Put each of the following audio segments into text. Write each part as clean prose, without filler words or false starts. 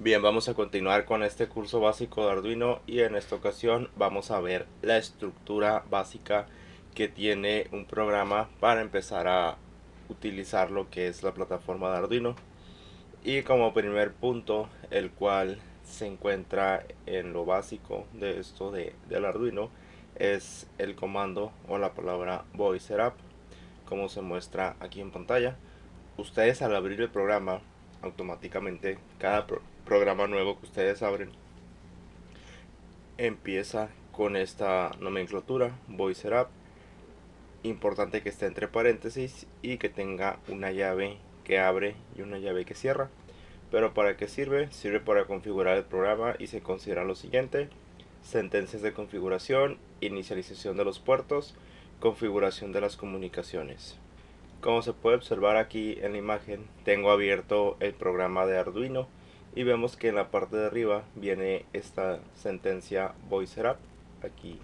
Bien, vamos a continuar con este curso básico de Arduino y en esta ocasión vamos a ver la estructura básica que tiene un programa para empezar a utilizar lo que es la plataforma de Arduino. Y como primer punto, el cual se encuentra en lo básico de esto del Arduino, es el comando o la palabra voiceRap, como se muestra aquí en pantalla. Ustedes al abrir el programa, automáticamente cada programa nuevo que ustedes abren empieza con esta nomenclatura voiceRap. Importante que esté entre paréntesis y que tenga una llave que abre y una llave que cierra. Pero ¿para qué sirve? Sirve para configurar el programa y se considera lo siguiente: sentencias de configuración, inicialización de los puertos, configuración de las comunicaciones. Como se puede observar aquí en la imagen, tengo abierto el programa de Arduino y vemos que en la parte de arriba viene esta sentencia voiceRap. Aquí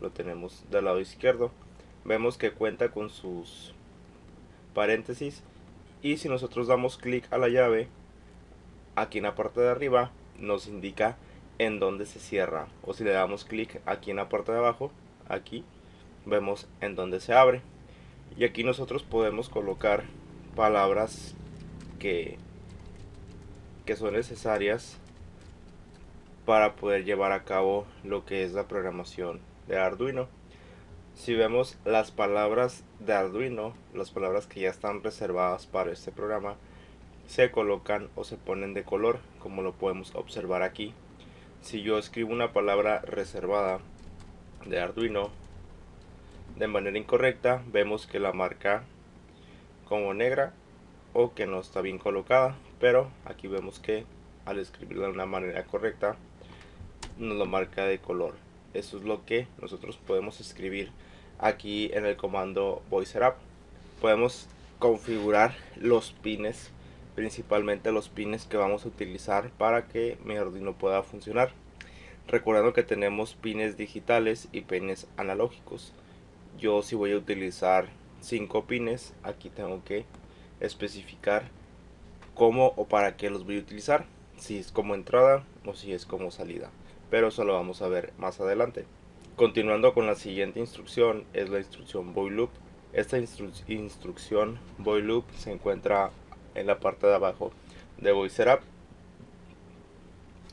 lo tenemos del lado izquierdo. Vemos que cuenta con sus paréntesis y si nosotros damos clic a la llave, aquí en la parte de arriba nos indica en dónde se cierra, o si le damos clic aquí en la parte de abajo, aquí vemos en dónde se abre. Y aquí nosotros podemos colocar palabras que son necesarias para poder llevar a cabo lo que es la programación de Arduino. Si vemos las palabras de Arduino, las palabras que ya están reservadas para este programa, se colocan o se ponen de color, como lo podemos observar aquí. Si yo escribo una palabra reservada de Arduino de manera incorrecta, vemos que la marca como negra o que no está bien colocada, pero aquí vemos que al escribirla de una manera correcta nos lo marca de color. Eso es lo que nosotros podemos escribir aquí en el comando voiceRap. Podemos configurar los pines, principalmente los pines que vamos a utilizar para que mi Arduino pueda funcionar, recordando que tenemos pines digitales y pines analógicos. Yo, si voy a utilizar 5 pines, aquí tengo que especificar cómo o para qué los voy a utilizar, si es como entrada o si es como salida, pero eso lo vamos a ver más adelante. Continuando con la siguiente instrucción, es la instrucción void loop. Esta instrucción void loop se encuentra en la parte de abajo de voiceRap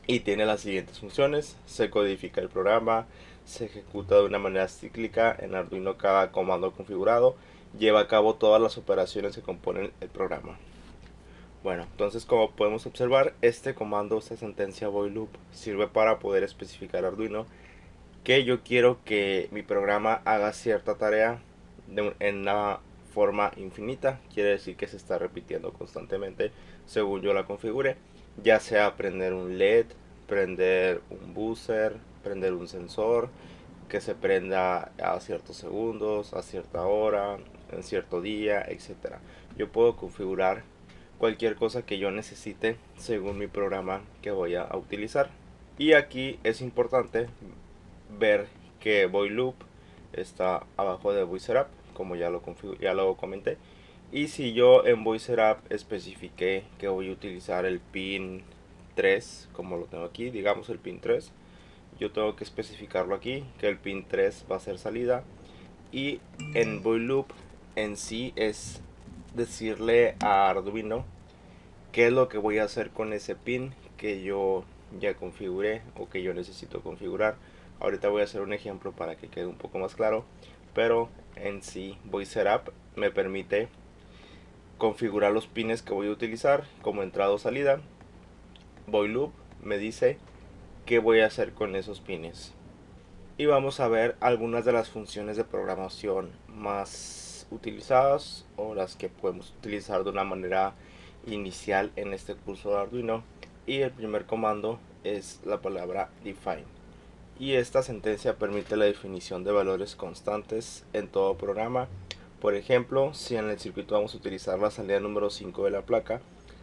y tiene las siguientes funciones: se codifica el programa, se ejecuta de una manera cíclica en Arduino cada comando configurado, lleva a cabo todas las operaciones que componen el programa. Bueno, entonces, como podemos observar, este comando, esta sentencia void loop, sirve para poder especificar a Arduino que yo quiero que mi programa haga cierta tarea en una forma infinita. Quiere decir que se está repitiendo constantemente según yo la configure, ya sea prender un LED, prender un buzzer, prender un sensor que se prenda a ciertos segundos, a cierta hora, en cierto día, etcétera. Yo puedo configurar cualquier cosa que yo necesite según mi programa que voy a utilizar. Y aquí es importante ver que void loop está abajo de voiceRap, como ya lo comenté. Y si yo en voiceRap especifiqué que voy a utilizar el pin 3, como lo tengo aquí, digamos el pin 3, yo tengo que especificarlo aquí, que el pin 3 va a ser salida. Y en void loop en sí es decirle a Arduino qué es lo que voy a hacer con ese pin que yo ya configuré o que yo necesito configurar. Ahorita voy a hacer un ejemplo para que quede un poco más claro, pero en sí voiceRap me permite configurar los pines que voy a utilizar como entrada o salida. Void loop me dice qué voy a hacer con esos pines. Y vamos a ver algunas de las funciones de programación más utilizadas o las que podemos utilizar de una manera inicial en este curso de Arduino. Y el primer comando es la palabra define, y esta sentencia permite la definición de valores constantes en todo programa. Por ejemplo, si en el circuito vamos a utilizar la salida número 5 de la placa,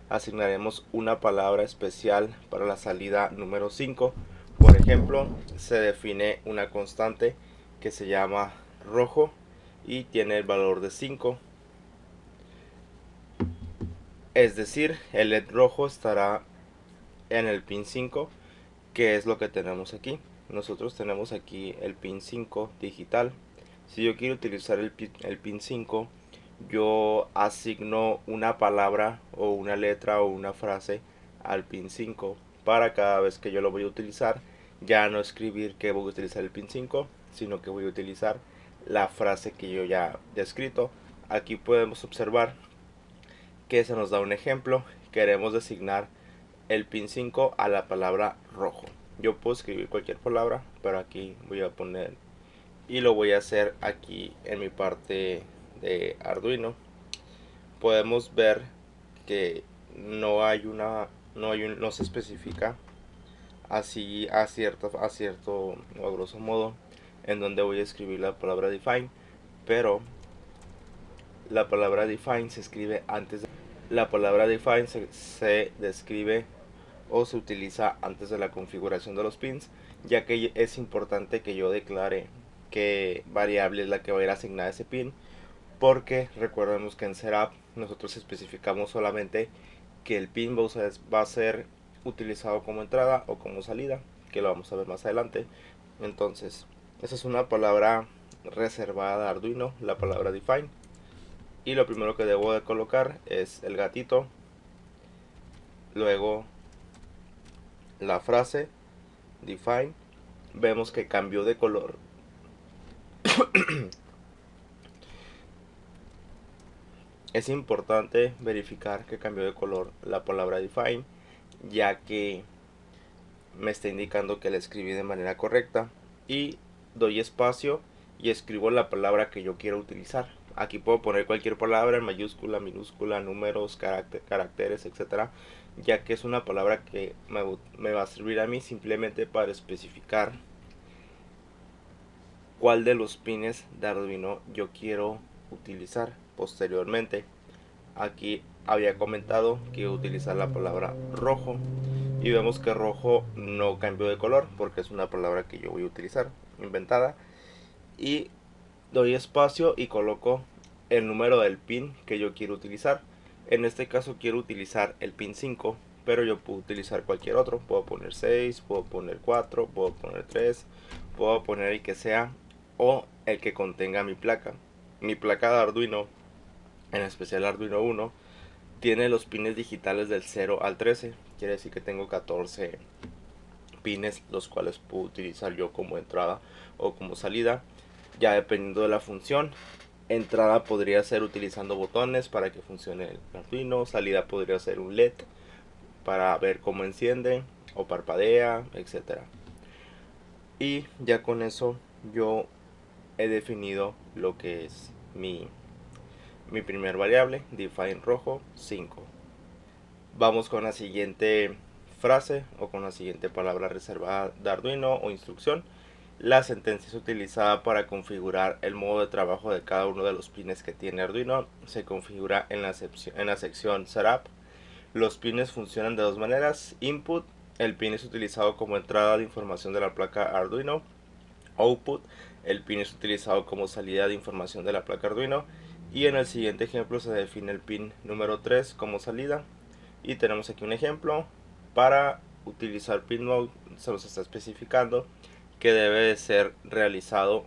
asignaremos una palabra especial para la salida número 5. Por ejemplo, se define una constante que se llama rojo y tiene el valor de 5. Es decir, el LED rojo estará en el pin 5, que es lo que tenemos aquí. Nosotros tenemos aquí el pin 5 digital. Si yo quiero utilizar el pin 5, yo asigno una palabra o una letra o una frase al pin 5 para cada vez que yo lo voy a utilizar, ya no escribir que voy a utilizar el pin 5, sino que voy a utilizar la frase que yo ya he escrito. Aquí podemos observar que se nos da un ejemplo. Queremos designar el pin 5 a la palabra rojo. Yo puedo escribir cualquier palabra, pero aquí voy a poner, y lo voy a hacer aquí en mi parte de Arduino. Podemos ver que no se especifica así a cierto o a grosso modo en donde voy a escribir la palabra define, pero la palabra define se escribe antes de, la palabra define se describe o se utiliza antes de la configuración de los pins, ya que es importante que yo declare qué variable es la que va a ir asignada a ese pin, porque recordemos que en Setup nosotros especificamos solamente que el pin va a ser utilizado como entrada o como salida, que lo vamos a ver más adelante. Entonces, esa es una palabra reservada de Arduino, la palabra define. Y lo primero que debo de colocar es el gatito, luego la frase define. Vemos que cambió de color. Es importante verificar que cambió de color la palabra define, ya que me está indicando que la escribí de manera correcta. Y doy espacio y escribo la palabra que yo quiero utilizar. Aquí puedo poner cualquier palabra en mayúscula, minúscula, números, caracteres, etcétera, ya que es una palabra que me va a servir a mí simplemente para especificar cuál de los pines de Arduino yo quiero utilizar posteriormente. Aquí había comentado que iba a utilizar la palabra rojo, y vemos que rojo no cambió de color porque es una palabra que yo voy a utilizar, inventada. Y doy espacio y coloco el número del pin que yo quiero utilizar. En este caso quiero utilizar el pin 5, pero yo puedo utilizar cualquier otro. Puedo poner 6, puedo poner 4, puedo poner 3, puedo poner el que sea o el que contenga mi placa. Mi placa de Arduino, en especial Arduino 1, tiene los pines digitales del 0 al 13. Quiere decir que tengo 14 pines, los cuales puedo utilizar yo como entrada o como salida, ya dependiendo de la función. Entrada podría ser utilizando botones para que funcione el Arduino, salida podría ser un LED para ver cómo enciende o parpadea, etcétera. Y ya con eso yo he definido lo que es mi primer variable, define rojo 5. Vamos con la siguiente frase o con la siguiente palabra reservada de Arduino o instrucción. La sentencia es utilizada para configurar el modo de trabajo de cada uno de los pines que tiene Arduino. Se configura en la sección Setup. Los pines funcionan de dos maneras. Input, el pin es utilizado como entrada de información de la placa Arduino. Output, el pin es utilizado como salida de información de la placa Arduino. Y en el siguiente ejemplo se define el pin número 3 como salida. Y tenemos aquí un ejemplo. Para utilizar pin mode se nos está especificando que debe de ser realizado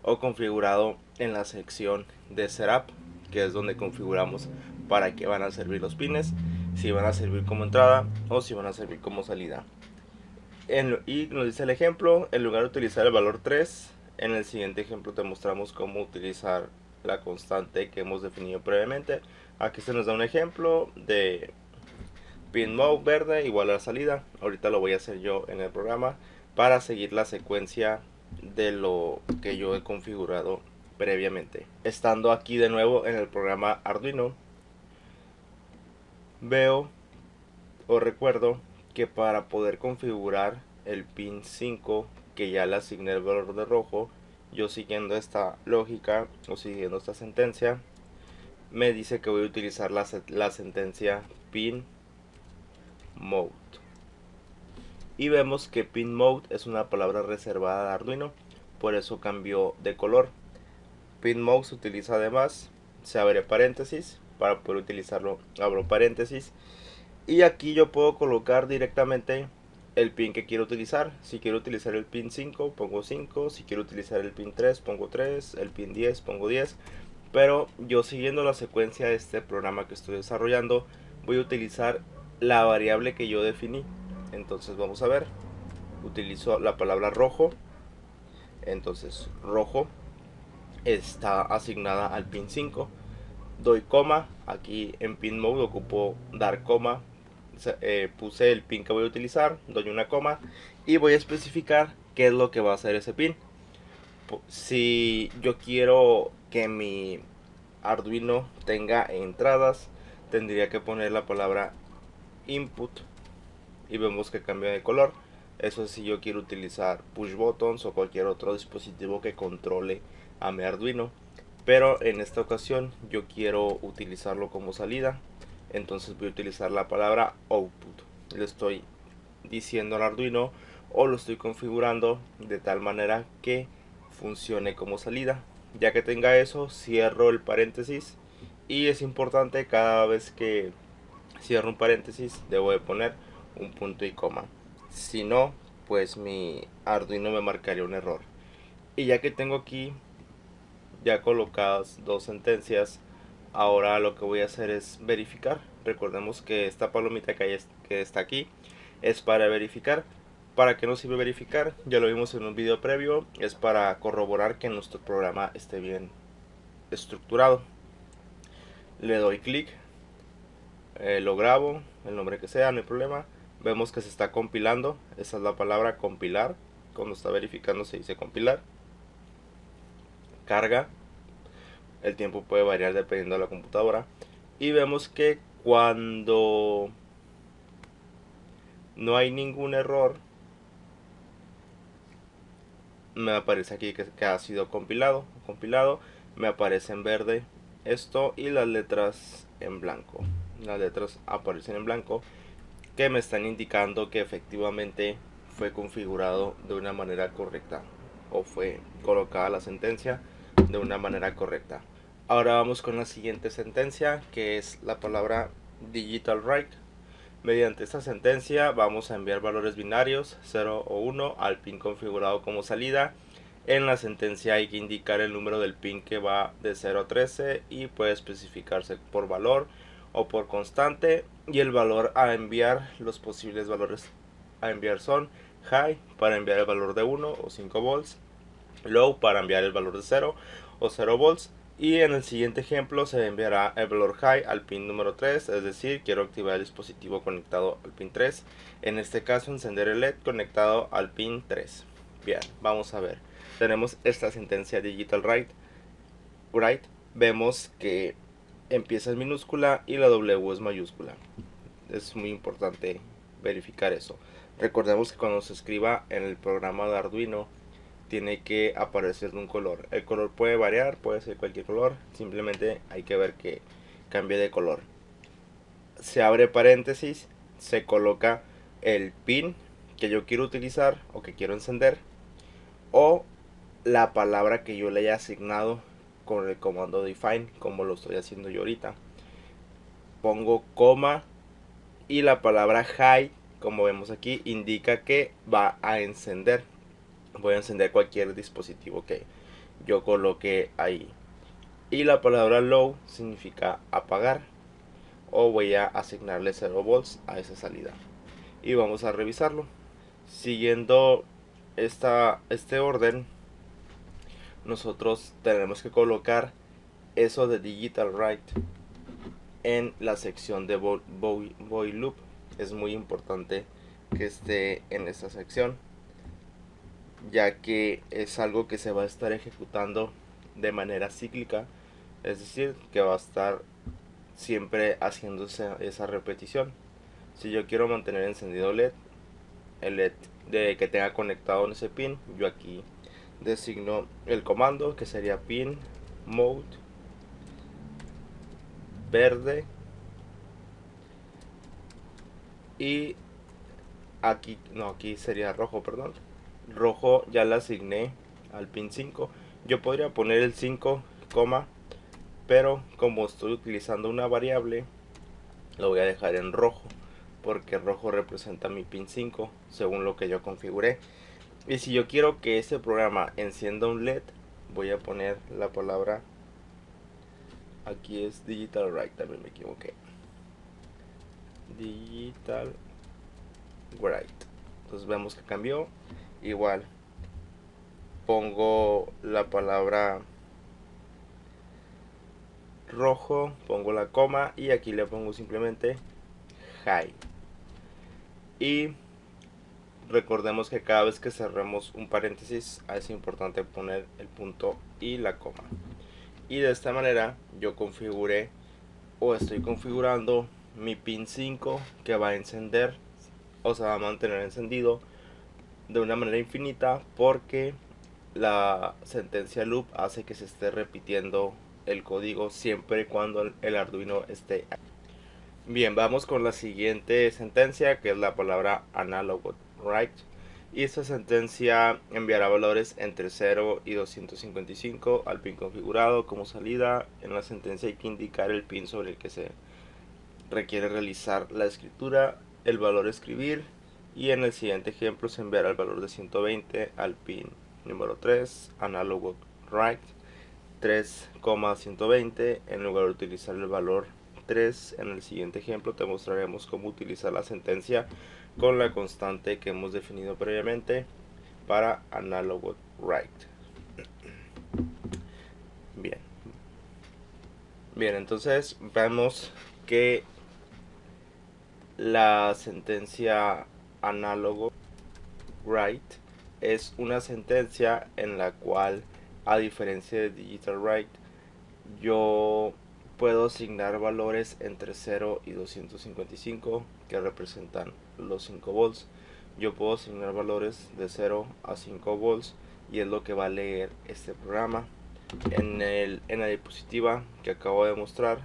o configurado en la sección de Setup, que es donde configuramos para qué van a servir los pines, si van a servir como entrada o si van a servir como salida. Y nos dice el ejemplo, en lugar de utilizar el valor 3, en el siguiente ejemplo te mostramos cómo utilizar la constante que hemos definido previamente. Aquí se nos da un ejemplo de pin mode verde igual a la salida. Ahorita lo voy a hacer yo en el programa para seguir la secuencia de lo que yo he configurado previamente. Estando aquí de nuevo en el programa Arduino, veo o recuerdo que para poder configurar el pin 5 que ya le asigné el valor de rojo, yo siguiendo esta lógica o siguiendo esta sentencia, me dice que voy a utilizar la sentencia pin mode. Y vemos que pin mode es una palabra reservada de Arduino, por eso cambió de color. Pin mode se utiliza además, se abre paréntesis, para poder utilizarlo abro paréntesis, Y aquí yo puedo colocar directamente el pin que quiero utilizar. Si quiero utilizar el pin 5, pongo 5. Si quiero utilizar el pin 3, pongo 3. El pin 10, pongo 10. Pero yo, siguiendo la secuencia de este programa que estoy desarrollando, voy a utilizar la variable que yo definí. Entonces vamos a ver. Utilizo la palabra rojo. Entonces rojo está asignada al pin 5. Doy coma. Aquí en pin mode ocupo dar coma. Puse el pin que voy a utilizar, doy una coma y voy a especificar qué es lo que va a hacer ese pin. Si yo quiero que mi Arduino tenga entradas, tendría que poner la palabra input y vemos que cambia de color. Eso es si yo quiero utilizar push buttons o cualquier otro dispositivo que controle a mi Arduino, pero en esta ocasión yo quiero utilizarlo como salida. Entonces voy a utilizar la palabra output. Le estoy diciendo al Arduino, o lo estoy configurando de tal manera que funcione como salida. Ya que tenga eso, cierro el paréntesis. Y es importante, cada vez que cierro un paréntesis debo de poner un punto y coma. Si no, pues mi Arduino me marcaría un error. Y ya que tengo aquí ya colocadas dos sentencias, ahora lo que voy a hacer es verificar. Recordemos que esta palomita que está aquí es para verificar. ¿Para qué nos sirve verificar? Ya lo vimos en un video previo. Es para corroborar que nuestro programa esté bien estructurado. Le doy clic, lo grabo, el nombre que sea, no hay problema. Vemos que se está compilando. Esa es la palabra compilar. Cuando está verificando se dice compilar. Carga. El tiempo puede variar dependiendo de la computadora. Y vemos que cuando no hay ningún error, me aparece aquí que ha sido compilado. Me aparece en verde esto y las letras en blanco. Las letras aparecen en blanco, que me están indicando que efectivamente fue configurado de una manera correcta, o fue colocada la sentencia de una manera correcta. Ahora vamos con la siguiente sentencia, que es la palabra digital write. Mediante esta sentencia vamos a enviar valores binarios 0 o 1 al pin configurado como salida. En la sentencia hay que indicar el número del pin que va de 0 a 13 y puede especificarse por valor o por constante. Y el valor a enviar, los posibles valores a enviar son high para enviar el valor de 1 o 5 volts, low para enviar el valor de 0 o 0 volts. Y en el siguiente ejemplo se enviará el valor high al pin número 3, es decir, quiero activar el dispositivo conectado al pin 3. En este caso, encender el LED conectado al pin 3. Bien, vamos a ver. Tenemos esta sentencia digital write. Vemos que empieza en minúscula y la W es mayúscula. Es muy importante verificar eso. Recordemos que cuando se escriba en el programa de Arduino, tiene que aparecer de un color. El color puede variar, puede ser cualquier color, simplemente hay que ver que cambie de color. Se abre paréntesis, se coloca el pin que yo quiero utilizar o que quiero encender, o la palabra que yo le haya asignado con el comando define, como lo estoy haciendo yo ahorita. Pongo coma y la palabra high, como vemos aquí, indica que va a encender. Voy a encender cualquier dispositivo que yo coloque ahí. Y la palabra low significa apagar, o voy a asignarle 0 volts a esa salida. Y vamos a revisarlo. Siguiendo este orden, nosotros tenemos que colocar eso de digital write en la sección de void loop. Es muy importante que esté en esta sección, ya que es algo que se va a estar ejecutando de manera cíclica, es decir, que va a estar siempre haciéndose esa repetición. Si yo quiero mantener encendido el LED de que tenga conectado en ese pin, yo aquí designo el comando que sería pin mode verde, y aquí sería rojo, perdón. Rojo ya le asigné al pin 5. Yo podría poner el 5, pero como estoy utilizando una variable, lo voy a dejar en rojo porque rojo representa mi pin 5 según lo que yo configuré. Y si yo quiero que este programa encienda un LED, voy a poner la palabra, aquí es digital write, también me equivoqué, digital write. Entonces vemos que cambió. Igual pongo la palabra rojo, pongo la coma y aquí le pongo simplemente high. Y recordemos que cada vez que cerremos un paréntesis es importante poner el punto y la coma. Y de esta manera yo configuré o estoy configurando mi pin 5 que va a encender o se va a mantener encendido de una manera infinita, porque la sentencia loop hace que se esté repitiendo el código siempre y cuando el Arduino esté. Bien, vamos con la siguiente sentencia, que es la palabra analog write. Y esta sentencia enviará valores entre 0 y 255 al pin configurado como salida. En la sentencia hay que indicar el pin sobre el que se requiere realizar la escritura, el valor escribir, y en el siguiente ejemplo se enviará el valor de 120 al pin número 3, analog write 3,120. En lugar de utilizar el valor 3, en el siguiente ejemplo te mostraremos cómo utilizar la sentencia con la constante que hemos definido previamente para analog write. Bien, entonces vemos que la sentencia analog write es una sentencia en la cual, a diferencia de digital write, yo puedo asignar valores entre 0 y 255 que representan los 5 volts. Yo puedo asignar valores de 0 a 5 volts y es lo que va a leer este programa. En la diapositiva que acabo de mostrar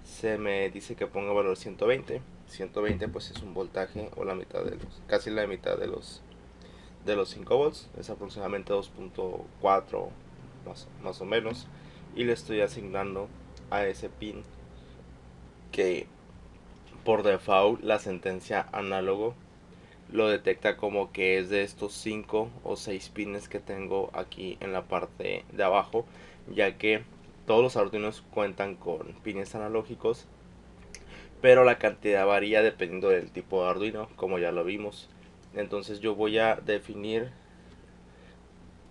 se me dice que ponga valor 120. 120 pues es un voltaje o la mitad de casi la mitad de los 5 volts, es aproximadamente 2.4 más o menos, y le estoy asignando a ese pin que por default la sentencia análogo lo detecta como que es de estos 5 o 6 pines que tengo aquí en la parte de abajo, ya que todos los Arduinos cuentan con pines analógicos, pero la cantidad varía dependiendo del tipo de Arduino, como ya lo vimos. Entonces yo voy a definir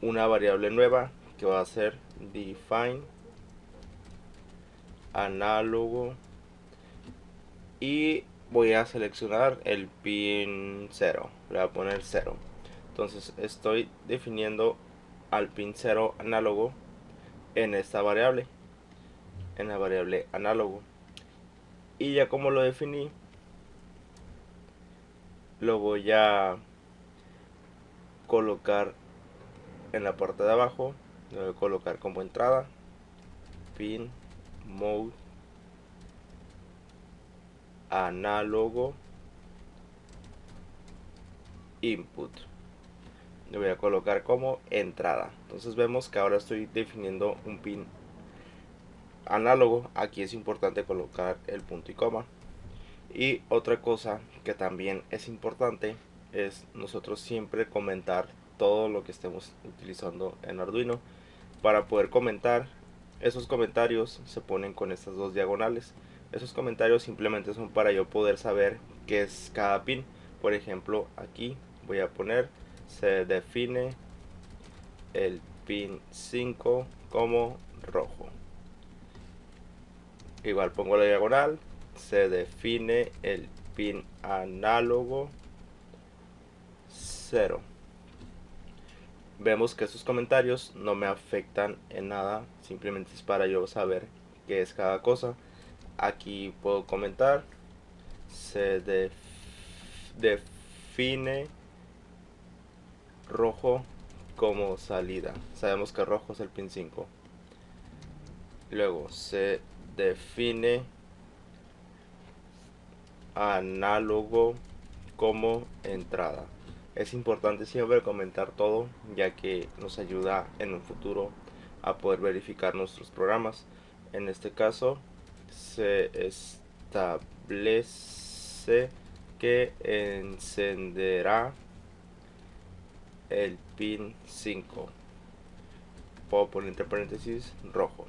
una variable nueva que va a ser define análogo y voy a seleccionar el pin 0, le voy a poner 0. Entonces estoy definiendo al pin 0 análogo en esta variable, en la variable análogo, y ya como lo definí lo voy a colocar en la parte de abajo. Lo voy a colocar como entrada pin mode análogo input. Lo voy a colocar como entrada. Entonces vemos que ahora estoy definiendo un pin análogo. Aquí es importante colocar el punto y coma. Y otra cosa que también es importante es nosotros siempre comentar todo lo que estemos utilizando en Arduino. Para poder comentar, esos comentarios se ponen con estas dos diagonales. Esos comentarios simplemente son para yo poder saber qué es cada pin. Por ejemplo, aquí voy a poner se define el pin 5 como rojo. Igual pongo la diagonal, se define el pin análogo 0. Vemos que estos comentarios no me afectan en nada, simplemente es para yo saber qué es cada cosa. Aquí puedo comentar se define rojo como salida. Sabemos que rojo es el pin 5. Luego se define análogo como entrada. Es importante siempre comentar todo, ya que nos ayuda en un futuro a poder verificar nuestros programas. En este caso se establece que encenderá el pin 5. Puedo poner entre paréntesis rojo.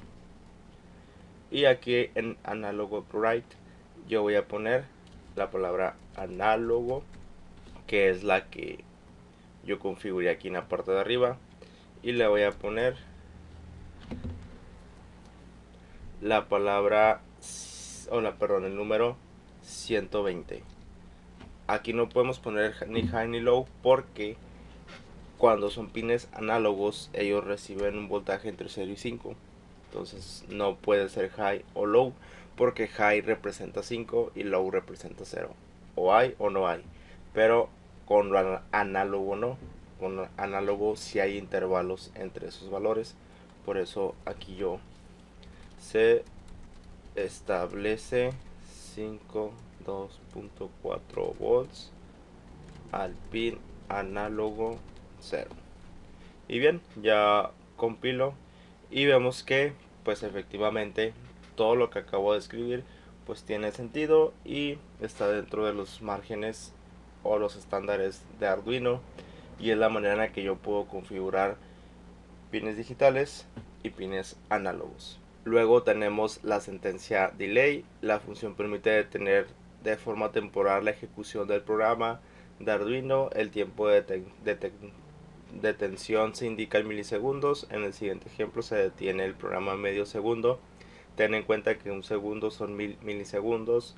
Y aquí en análogo write yo voy a poner la palabra análogo, que es la que yo configuré aquí en la parte de arriba, y le voy a poner la palabra el número 120. Aquí no podemos poner ni high ni low porque cuando son pines análogos ellos reciben un voltaje entre 0 y 5. Entonces no puede ser high o low porque high representa 5 y low representa 0. O hay o no hay. Pero con lo análogo no. Con lo análogo sí hay intervalos entre esos valores. Por eso aquí yo se establece 5.2.4 volts al pin análogo 0. Y bien, ya compilo y vemos que pues efectivamente todo lo que acabo de escribir pues tiene sentido y está dentro de los márgenes o los estándares de Arduino, y es la manera en la que yo puedo configurar pines digitales y pines análogos. Luego tenemos la sentencia delay. La función permite detener de forma temporal la ejecución del programa de Arduino. El tiempo de detención se indica en milisegundos. En el siguiente ejemplo se detiene el programa medio segundo. Ten en cuenta que un segundo son 1000 milisegundos.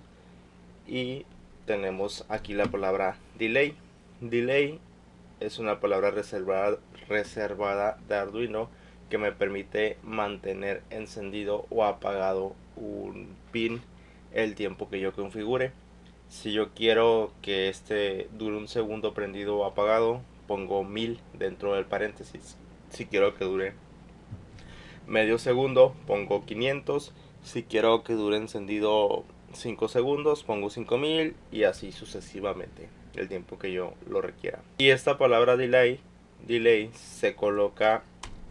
Y tenemos aquí la palabra delay. Delay es una palabra reservada de Arduino que me permite mantener encendido o apagado un pin el tiempo que yo configure. Si yo quiero que este dure un segundo prendido o apagado, pongo 1000 dentro del paréntesis. Si quiero que dure medio segundo, pongo 500. Si quiero que dure encendido 5 segundos, pongo 5000 y así sucesivamente, el tiempo que yo lo requiera. Y esta palabra delay se coloca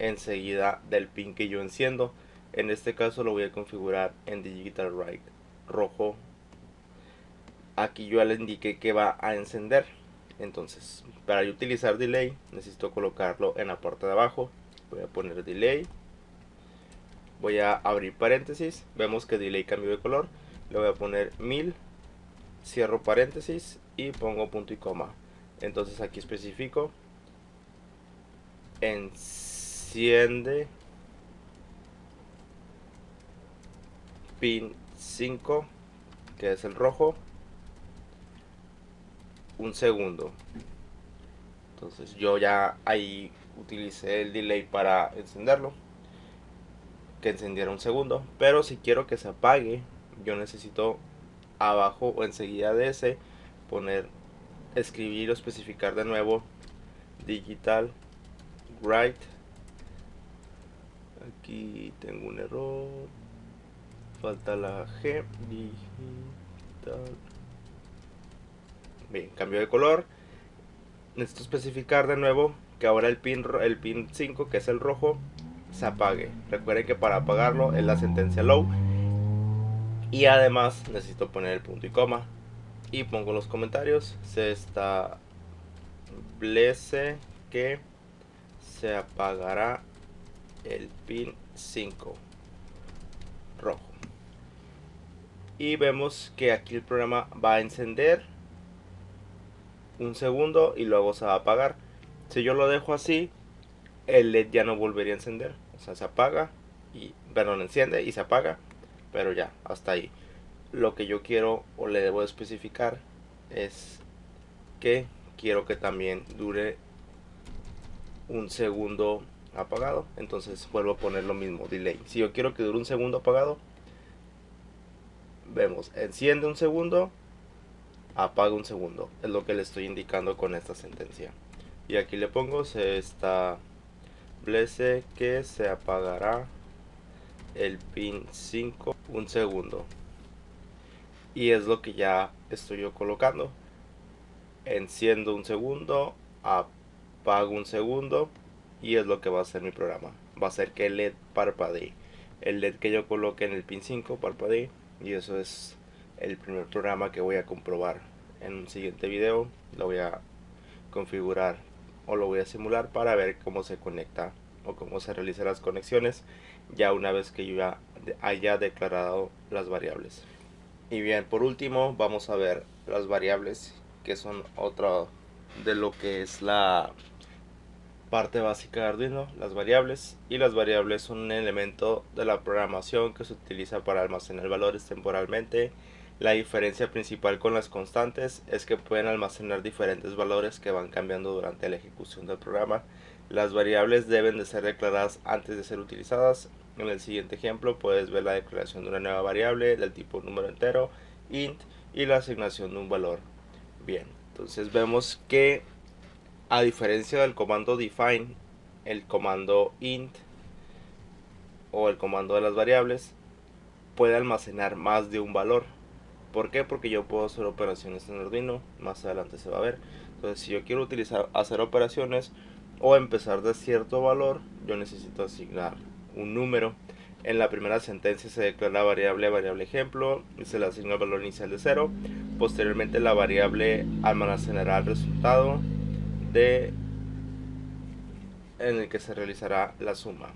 enseguida del pin que yo enciendo. En este caso lo voy a configurar en Digital Write rojo. Aquí yo le indiqué que va a encender. Entonces, para yo utilizar delay necesito colocarlo en la parte de abajo. Voy a poner delay. Voy a abrir paréntesis. Vemos que delay cambió de color. Le voy a poner 1000. Cierro paréntesis y pongo punto y coma. Entonces aquí especifico: enciende pin 5, que es el rojo, un segundo. Entonces yo ya ahí utilicé el delay para encenderlo, que encendiera un segundo. Pero si quiero que se apague, yo necesito abajo o enseguida de ese escribir o especificar de nuevo Digital Write. Aquí tengo un error, falta la G. Digital. Bien, cambio de color. Necesito especificar de nuevo que ahora el pin 5, que es el rojo, se apague. Recuerden que para apagarlo es la sentencia low. Y además necesito poner el punto y coma. Y pongo los comentarios: se establece que se apagará el pin 5 rojo. Y vemos que aquí el programa va a encender un segundo y luego se va a apagar. Si yo lo dejo así, el LED ya no volvería a encender. O sea, se apaga y, perdón, enciende y se apaga, pero ya, hasta ahí. Lo que yo quiero o le debo especificar es que quiero que también dure un segundo apagado. Entonces vuelvo a poner lo mismo, delay. Si yo quiero que dure un segundo apagado, vemos, enciende un segundo, apaga un segundo. Es lo que le estoy indicando con esta sentencia. Y aquí le pongo: se establece que se apagará el pin 5 un segundo. Y es lo que ya estoy yo colocando. Enciendo un segundo, apago un segundo, y es lo que va a hacer mi programa. Va a hacer que el LED parpadee. El LED que yo coloque en el pin 5 parpadee, y eso es el primer programa que voy a comprobar en un siguiente video lo voy a configurar o lo voy a simular para ver cómo se conecta o cómo se realizan las conexiones ya una vez que yo ya haya declarado las variables. Y bien, por último vamos a ver las variables, que son otra de lo que es la parte básica de Arduino, las variables. Y las variables son un elemento de la programación que se utiliza para almacenar valores temporalmente. La diferencia principal con las constantes es que pueden almacenar diferentes valores que van cambiando durante la ejecución del programa. Las variables deben de ser declaradas antes de ser utilizadas. En el siguiente ejemplo puedes ver la declaración de una nueva variable del tipo número entero, int, y la asignación de un valor. Bien, entonces vemos que a diferencia del comando define, el comando int o el comando de las variables puede almacenar más de un valor. ¿Por qué? Porque yo puedo hacer operaciones en Arduino, más adelante se va a ver. Entonces, si yo quiero hacer operaciones o empezar de cierto valor, yo necesito asignar un número. En la primera sentencia se declara la variable ejemplo y se le asigna el valor inicial de 0. Posteriormente la variable almacenará el resultado en el que se realizará la suma.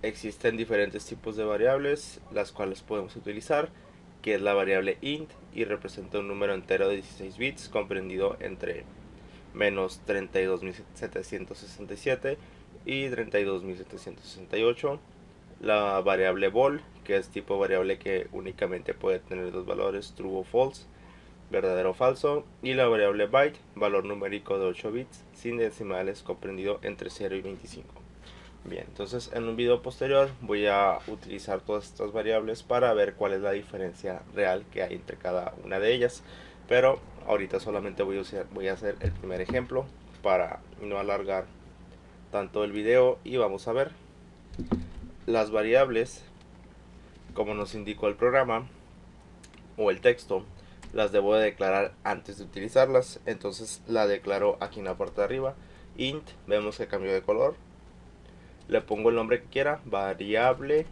Existen diferentes tipos de variables, las cuales podemos utilizar, que es la variable int y representa un número entero de 16 bits comprendido entre menos 32.767 y 32.768. La variable bol, que es tipo variable que únicamente puede tener dos valores, true o false, verdadero o falso. Y la variable byte, valor numérico de 8 bits sin decimales comprendido entre 0 y 25. Bien, entonces en un video posterior voy a utilizar todas estas variables para ver cuál es la diferencia real que hay entre cada una de ellas. Pero ahorita solamente voy a hacer el primer ejemplo para no alargar tanto el video, y vamos a ver las variables. Como nos indicó el programa o el texto, las debo de declarar antes de utilizarlas. Entonces la declaro aquí en la parte de arriba, int, vemos que cambió de color. Le pongo el nombre que quiera, variable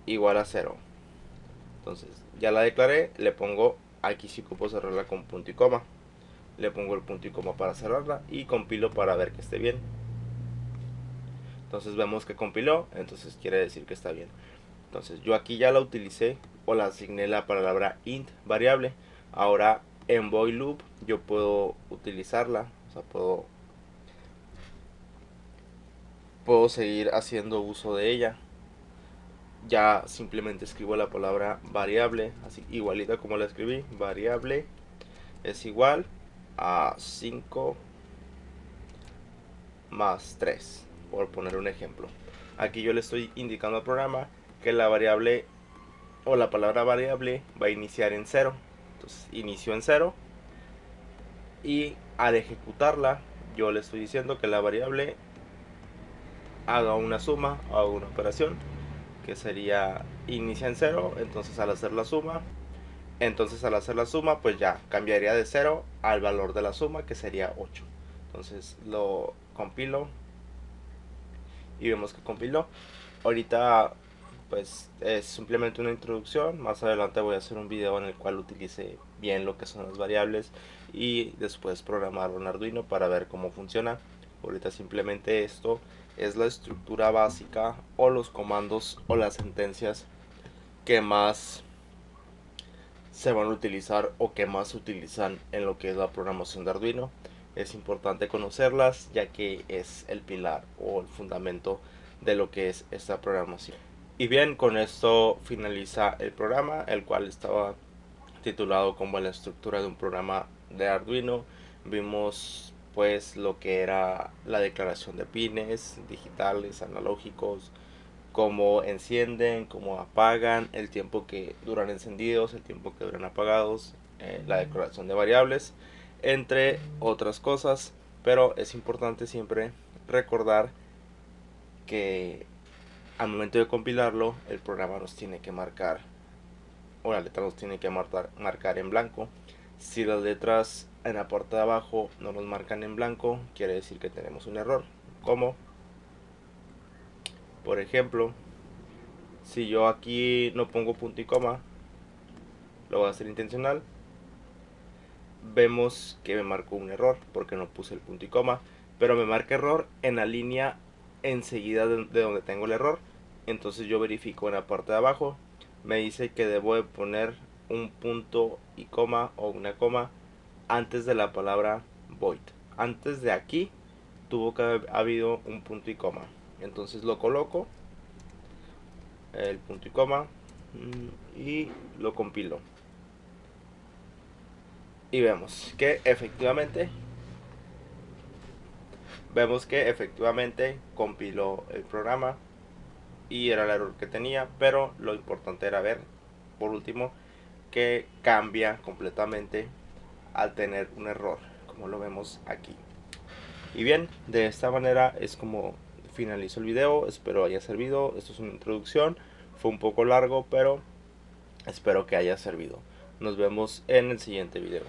igual a 0. Entonces ya la declaré, le pongo, aquí si ocupo cerrarla con punto y coma, le pongo el punto y coma para cerrarla y compilo para ver que esté bien. Entonces vemos que compiló, entonces quiere decir que está bien. Entonces yo aquí ya la utilicé o la asigné la palabra int variable. Ahora en void loop yo puedo utilizarla, o sea, puedo seguir haciendo uso de ella. Ya simplemente escribo la palabra variable, así igualita como la escribí, variable es igual a 5 más 3, por poner un ejemplo. Aquí yo le estoy indicando al programa que la variable o la palabra variable va a iniciar en 0. Entonces inició en 0 y al ejecutarla yo le estoy diciendo que la variable haga una suma, haga una operación, que sería inicia en 0. Entonces al hacer la suma, pues ya cambiaría de 0 al valor de la suma, que sería 8. Entonces lo compilo y vemos que compiló. Ahorita pues es simplemente una introducción. Más adelante voy a hacer un video en el cual utilice bien lo que son las variables y después programar un Arduino para ver cómo funciona. Ahorita simplemente esto es la estructura básica o los comandos o las sentencias que más se van a utilizar o que más se utilizan en lo que es la programación de Arduino. Es importante conocerlas ya que es el pilar o el fundamento de lo que es esta programación. Y bien, con esto finaliza el programa, el cual estaba titulado como la estructura de un programa de Arduino. Vimos pues lo que era la declaración de pines digitales, analógicos, cómo encienden, cómo apagan, el tiempo que duran encendidos, el tiempo que duran apagados, la declaración de variables, entre otras cosas. Pero es importante siempre recordar que al momento de compilarlo, el programa nos tiene que marcar, o la letra nos tiene que marcar en blanco. Si las letras en la parte de abajo no nos marcan en blanco, quiere decir que tenemos un error. Como por ejemplo, si yo aquí no pongo punto y coma, lo voy a hacer intencional. Vemos que me marcó un error porque no puse el punto y coma, pero me marca error en la línea enseguida de donde tengo el error. Entonces yo verifico en la parte de abajo, me dice que debo de poner un punto y coma o una coma antes de la palabra void. Antes de aquí tuvo que haber habido un punto y coma. Entonces lo coloco, el punto y coma, y lo compilo. Y vemos que efectivamente compiló el programa y era el error que tenía, pero lo importante era ver, por último, que cambia completamente al tener un error, como lo vemos aquí. Y bien, de esta manera es como finalizo el video. Espero haya servido. Esto es una introducción, fue un poco largo, pero espero que haya servido. Nos vemos en el siguiente video.